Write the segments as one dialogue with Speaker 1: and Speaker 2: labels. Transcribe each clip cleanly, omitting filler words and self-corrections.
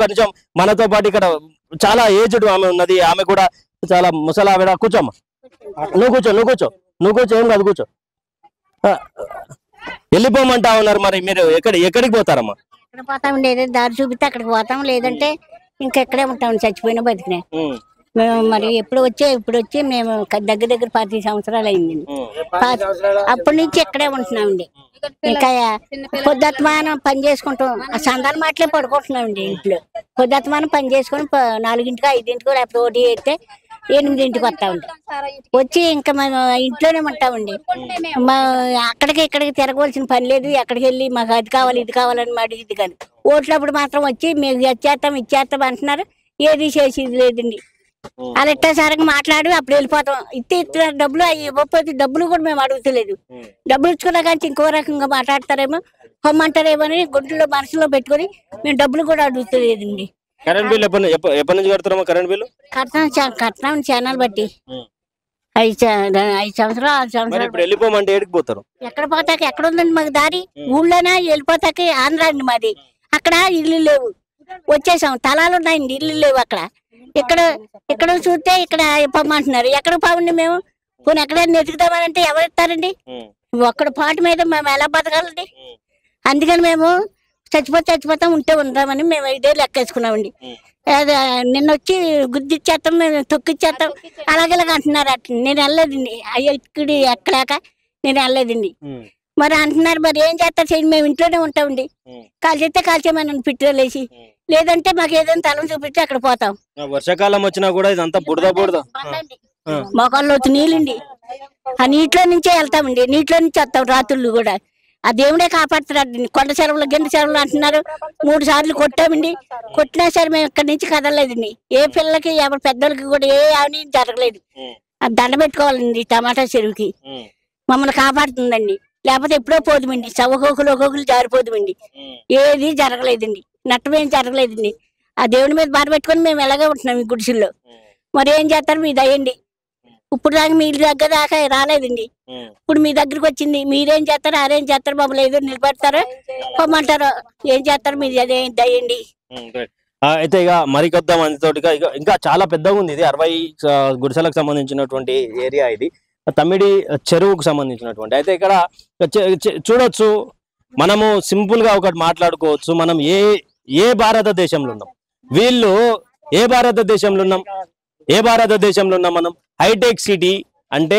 Speaker 1: కొంచెం మనతో పాటు ఇక్కడ చాలా ఏజ్డ్ ఆమె ఉన్నది, ఆమె కూడా చాలా ముసలావిడ. కూర్చోమ్మా, నువ్వు కూర్చో ఏం కాదు కూర్చో. వెళ్ళిపోమంటా ఉన్నారు, మరి మీరు ఎక్కడికి పోతారమ్మా?
Speaker 2: ఎక్కడ పోతామండి, ఏదో దారి చూపిస్తే అక్కడికి పోతాం, లేదంటే ఇంకా ఎక్కడే ఉంటాం, చచ్చిపోయినా బతికినా. మేము మరి ఇప్పుడు వచ్చి మేము దగ్గర 10 సంవత్సరాలు అయిందండి. అప్పటి నుంచి ఇక్కడే ఉంటున్నామండి. ఇంకా పొద్దుత్మానం పని చేసుకుంటాం, ఆ సందాలు మాటలే పడుకుంటున్నామండి ఇంట్లో. పొద్దుత్మానం పని చేసుకుని 4ంటికి 5ంటికి లేకపోతే 1 అయితే 8ంటికి వస్తామండి. వచ్చి ఇంకా మేము ఇంట్లోనే ఉంటామండి. అక్కడికి ఇక్కడికి తిరగవలసిన పని లేదు. ఎక్కడికి వెళ్ళి మాకు అది కావాలి ఇది కావాలని అడిగింది కానీ ఓట్లప్పుడు మాత్రం వచ్చి మేము ఇచ్చేస్తాం అంటున్నారు. ఏది చేసేది లేదండి. అలా ఇట్టేసరికి మాట్లాడి అప్పుడు వెళ్ళిపోతాం. ఇస్తే డబ్బులు అవి ఇవ్వకపోతే డబ్బులు కూడా మేము అడుగుతలేదు. డబ్బులు ఇచ్చుకున్నా కానీ ఇంకో రకంగా మాట్లాడతారేమో, పొమ్మంటారేమో అని గుంటలో మనసులో పెట్టుకుని మేము డబ్బులు కూడా అడుగుతలేదండి.
Speaker 1: కరెంట్ బిల్ ఎప్పటి నుంచి కడుతున్నామా? కరెంట్ బిల్లు
Speaker 2: కట్టాం ఛానల్ బట్టి 5 సంవత్సరాలు 6 సంవత్సరాలు.
Speaker 1: వెళ్ళిపోమంటే ఏడికి పోతారు?
Speaker 2: ఎక్కడ పోతాక ఎక్కడ ఉందండి మాకు దారి? ఊళ్ళోనే వెళ్ళిపోతాకి ఆంధ్ర అండి మాది. అక్కడ ఇల్లు లేవు, వచ్చేసాం. తలాలు ఉన్నాయండి, ఇల్లు లేవు అక్కడ. ఇక్కడ చూస్తే ఇక్కడ పొమ్మంటున్నారు. ఎక్కడ పోవండి మేము? పోనీ ఎక్కడైనా ఎదుగుదామనంటే ఎవరు ఇస్తారండి? ఒక్కడ పాటు మీద మేము ఎలా బతకాలండి? అందుకని మేము చచ్చిపోతాం ఉంటే ఉందామని మేము 5 ఏళ్ళు లెక్కేసుకున్నామండి. నిన్న వచ్చి గుద్దిచ్చేస్తాం, మేము తొక్కిచ్చేస్తాం, అలాగేలాగ అంటున్నారు. నేను వెళ్ళలేదండి. అయ్యో ఇక్కడ ఎక్కలేక నేను వెళ్ళలేదండి. మరి అంటున్నారు, మరి ఏం చేస్తారు చేయండి, మేము ఇంట్లోనే ఉంటామండి. కాల్చేస్తే కాల్చేమని పిట్రోలేసి, లేదంటే మాకు ఏదైనా తలం చూపిస్తే అక్కడ పోతాం.
Speaker 1: వర్షాకాలం వచ్చినా కూడా ఇదంతా బుడద
Speaker 2: మొక్కల్లో వచ్చి నీళ్ళండి. ఆ నీటిలో నుంచే వెళ్తామండి, నీటిలో నుంచి వస్తాం రాత్రులు కూడా. ఆ దేవుడే కాపాడుతున్నాడు. కొండ చెరువులు గిండ చెరువులు అంటున్నారు. 3 సార్లు కొట్టామండి. కొట్టినా సరే మేము ఇక్కడి నుంచి కదలలేదండి. ఏ పిల్లలకి ఎవరి పెద్దలకి కూడా ఏ అని జరగలేదు. అది దండ పెట్టుకోవాలండి టమాటా చెరువుకి. మమ్మల్ని కాపాడుతుందండి. లేకపోతే ఎప్పుడో పోదుమండి, ఒక్కొక్కరు జారిపోదుమండి. ఏది జరగలేదండి, నట్టమేం జరగలేదండి. ఆ దేవుడి మీద బాధ పెట్టుకొని మేము ఎలాగే ఉంటున్నాం ఈ గుడిసెల్లో. మరి ఏం చేస్తారు మీ దయండి. ఇప్పుడు దాకా మీ దగ్గర దాకా రాలేదండి. ఇప్పుడు మీ దగ్గరకు వచ్చింది. మీరేం చేస్తారు, ఆరేం చేస్తారు, మమ్మల్ని ఏదో నిలబెడతారో పొమ్మంటారో ఏం చేస్తారు మీరు అదే దయండి.
Speaker 1: అయితే ఇక మరికొద్ద మందితోటి ఇంకా చాలా పెద్దగా ఉంది. ఇది 60 గుడిసెలకు సంబంధించినటువంటి ఏరియా. ఇది తమ్మిడి చెరువుకు సంబంధించినటువంటి. అయితే ఇక్కడ చూడొచ్చు, మనము సింపుల్ గా ఒకటి మాట్లాడుకోవచ్చు. మనం ఏ భారతదేశంలో ఉన్నాం, వీళ్ళు ఏ భారతదేశంలో ఉన్నాం మనం? హైటెక్ సిటీ అంటే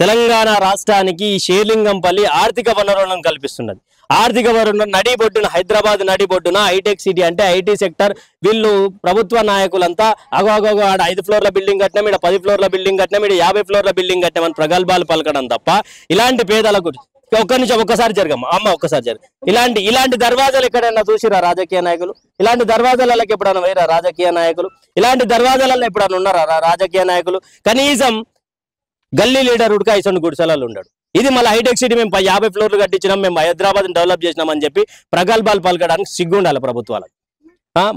Speaker 1: తెలంగాణ రాష్ట్రానికి ఈ షేర్లింగంపల్లి ఆర్థిక వనరులను కల్పిస్తున్నది. ఆర్థిక వనరుల నడిబొడ్డున, హైదరాబాద్ నడిబొడ్డున హైటెక్ సిటీ అంటే ఐటీ సెక్టర్. వీళ్ళు ప్రభుత్వ నాయకులంతా అగోగో ఆడ 5 ఫ్లోర్ల బిల్డింగ్ కట్టినాం, ఇక్కడ 10 ఫ్లోర్ల బిల్డింగ్ కట్టినాం, ఇక్కడ 50 ఫ్లోర్ల బిల్డింగ్ కట్టినామని ప్రగల్భాలు పలకడం తప్ప ఇలాంటి పేదలకు ఒక్కసారి జరగమ్మ అమ్మ ఒక్కసారి జరగ ఇలాంటి దర్వాజాలు ఎక్కడైనా చూసిరా రాజకీయ నాయకులు? ఇలాంటి దర్వాజాలకు ఎప్పుడైనా వేరా రాజకీయ నాయకులు? ఇలాంటి దర్వాజాలలో ఎప్పుడైనా ఉన్నారా రాజకీయ నాయకులు? కనీసం గల్లీ లీడర్ ఉడక ఇసొంటి గుడిసెలలో ఉన్నాడు. ఇది మళ్ళీ హైటెక్ సిటీ మేము 50 ఫ్లోర్లు కట్టించినాం, మేము హైదరాబాద్ డెవలప్ చేసినాం అని చెప్పి ప్రగల్భాలు పలకడానికి సిగ్గుండాలి ప్రభుత్వాలకు.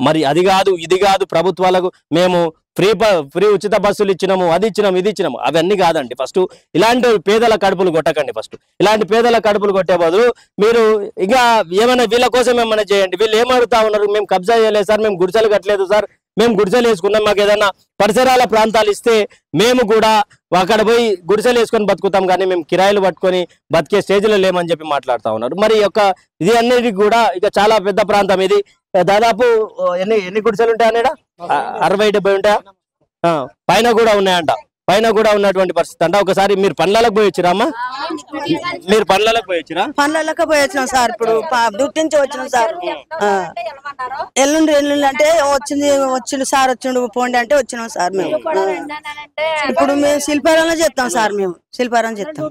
Speaker 1: మరి అది కాదు ఇది కాదు, ప్రభుత్వాలకు మేము ఫ్రీ ఉచిత బస్సులు ఇచ్చినాము, అది ఇచ్చినాము, ఇది ఇచ్చినాము, అవన్నీ కాదండి. ఫస్ట్ ఇలాంటి పేదల కడుపులు కొట్టకండి. ఫస్ట్ ఇలాంటి పేదల కడుపులు కొట్టే బదులు మీరు ఇక ఏమైనా వీళ్ళ కోసం ఏమైనా చేయండి. వీళ్ళు ఏమడుగుతా ఉన్నారు, మేము కబ్జా చేయలేదు సార్, మేము గుడిసెలు కట్టలేదు సార్, మేము గుడిసెలు వేసుకున్నాం, మాకు ఏదైనా పరిసరాల ప్రాంతాలు ఇస్తే మేము కూడా అక్కడ పోయి గుడిసెలు వేసుకొని బతుకుతాం, కానీ మేము కిరాయిలు పట్టుకొని బతికే స్టేజ్లో లేమని చెప్పి మాట్లాడుతూ ఉన్నారు. మరి ఇది అన్నిటికి కూడా ఇక చాలా పెద్ద ప్రాంతం ఇది. దాదాపు ఎన్ని గుడిసెలు ఉంటాయి అనే 60-70 ఉంటాయా? పైన కూడా ఉన్నాయంట. పైన కూడా ఉన్నటువంటి పరిస్థితి అంట. ఒకసారి మీరు పనులకు పోయి వచ్చిరా అమ్మా? మీరు పనులకు పోయి వచ్చిరా?
Speaker 3: పనులకు పోయి వచ్చినాం సార్. ఇప్పుడు దుట్టించి వచ్చినాం సార్. ఎల్లుండి అంటే వచ్చిండు సార్, వచ్చిండు పోండి అంటే వచ్చినాం సార్. మేము ఇప్పుడు మేము శిల్పారంలో చేస్తాం సార్. మేము శిల్పారం చేస్తాం.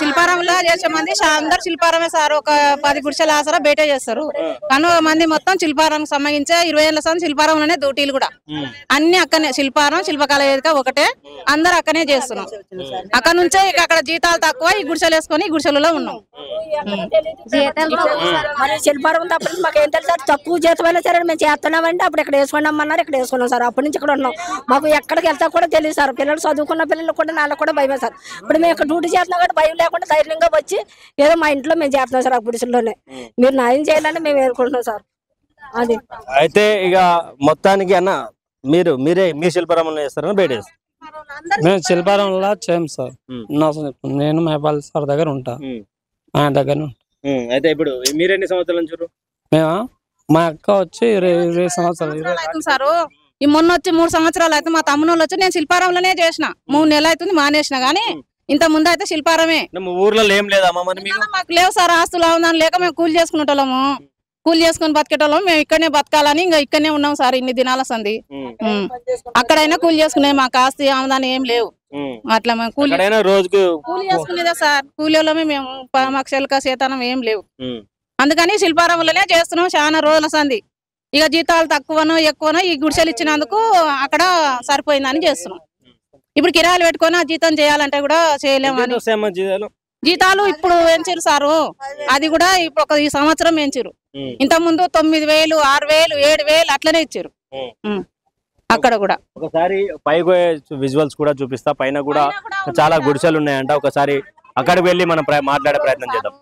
Speaker 4: శిల్పారంలో చేసే మంది అందరు శిల్పారమే సార్. ఒక 10 గుడిసెల ఆసరా బయట చేస్తారు. కానీ మంది మొత్తం శిల్పారానికి సంబంధించే 20 ఏళ్ల సంది శిల్పారంలోనే డ్యూటీలు కూడా అన్ని అక్కనే. శిల్పారం శిల్పకళ వేదిక ఒకటే, అందరు అక్కనే చేస్తున్నాం. అక్కడ నుంచే ఇక అక్కడ జీతాలు తక్కువ, ఈ గుడిసెలు వేసుకొని గుడిసెలలో ఉన్నాం.
Speaker 5: మరి శిల్పారం తప్పని మాకు ఏం తెలుసు సార్. తక్కువ జీతం అయినా సరే మేము చేస్తున్నామంటే అప్పుడు ఇక్కడ వేసుకున్నామన్నారు, ఇక్కడ వేసుకున్నాం సార్. అప్పటి నుంచి ఇక్కడ ఉన్నాం. మాకు ఎక్కడికి వెళ్తా కూడా తెలియదు సార్. పిల్లలు చదువుకున్న పిల్లలు కూడా నాలుగు కూడా భయమే సార్. ఇప్పుడు మేము ఇక్కడ డ్యూటీ చేస్తున్నాం కాబట్టి భయం లేకుండా ధైర్యంగా వచ్చి ఏదో మా ఇంట్లో మేము చేస్తున్నాం సార్. ఆ గుడిసెల్లోనే మీరు న్యాయం చేయాలని మేము వేరుకుంటున్నాం సార్. అది
Speaker 1: అయితే ఇక మొత్తానికి అన్న మీరే మీ శిల్పారామంలో చేస్తారని బయట చేస్తారు?
Speaker 6: మేము శిల్పారంలో చేయం సార్. నేను మేపాల్ సార్ దగ్గర ఉంటా, ఆయన దగ్గర ఉంటా.
Speaker 1: అయితే ఇప్పుడు మీరెన్ని సంవత్సరాల నుంచి?
Speaker 6: మేము మా అక్క వచ్చి 20 సంవత్సరాలు
Speaker 4: అవుతుంది సార్. ఈ మొన్న వచ్చి 3 సంవత్సరాలు అయితే మా తమ్ముళ్ళు వచ్చి నేను శిల్పారంలోనే చేసిన. 3 నెలలు అవుతుంది మానేసిన, గానీ ఇంత ముందు అయితే శిల్పారమే.
Speaker 1: ఊర్లో ఏం లేదమ్మా మరి మీకు?
Speaker 4: మాకు లేవు సార్ ఆస్తులు, అవునని లేక మేము కూలి చేసుకునేటోళ్ళము, కూలి చేసుకుని బతికేటోళ్ళము. మేము ఇక్కడనే బతకాలని ఇంకా ఇక్కడనే ఉన్నాం సార్ ఇన్ని దినాల సంది. అక్కడైనా కూలి చేసుకునే, మాకు ఆస్తి ఆమదాని ఏం లేవు. అట్లా మేము
Speaker 1: రోజుకు
Speaker 4: కూలి చేసుకునేదే సార్. కూలీలోమే మేము, మాకు చెలక చేతనం ఏం లేవు. అందుకని శిల్పారంలోనే చేస్తున్నాం చాలా రోజుల సంది. ఇక జీతాలు తక్కువనో ఎక్కువనో ఈ గుడిసెలు ఇచ్చినందుకు అక్కడ సరిపోయిందని చేస్తున్నాం. ఇప్పుడు కిరాయిలు పెట్టుకొని ఆ జీతం చేయాలంటే కూడా చేయలేమని. జీతాలు ఇప్పుడు పెంచారు సారు, అది కూడా ఇప్పుడు ఈ సంవత్సరం పెంచారు. ఇంత ముందు 9,000, 6,000, 7,000 అట్లనే ఇచ్చారు. అక్కడ కూడా
Speaker 1: ఒకసారి పైకి విజువల్స్ కూడా చూపిస్తా. పైన కూడా చాలా గుడిసెలు ఉన్నాయంట. ఒకసారి అక్కడికి వెళ్ళి మనం మాట్లాడే ప్రయత్నం చేద్దాం.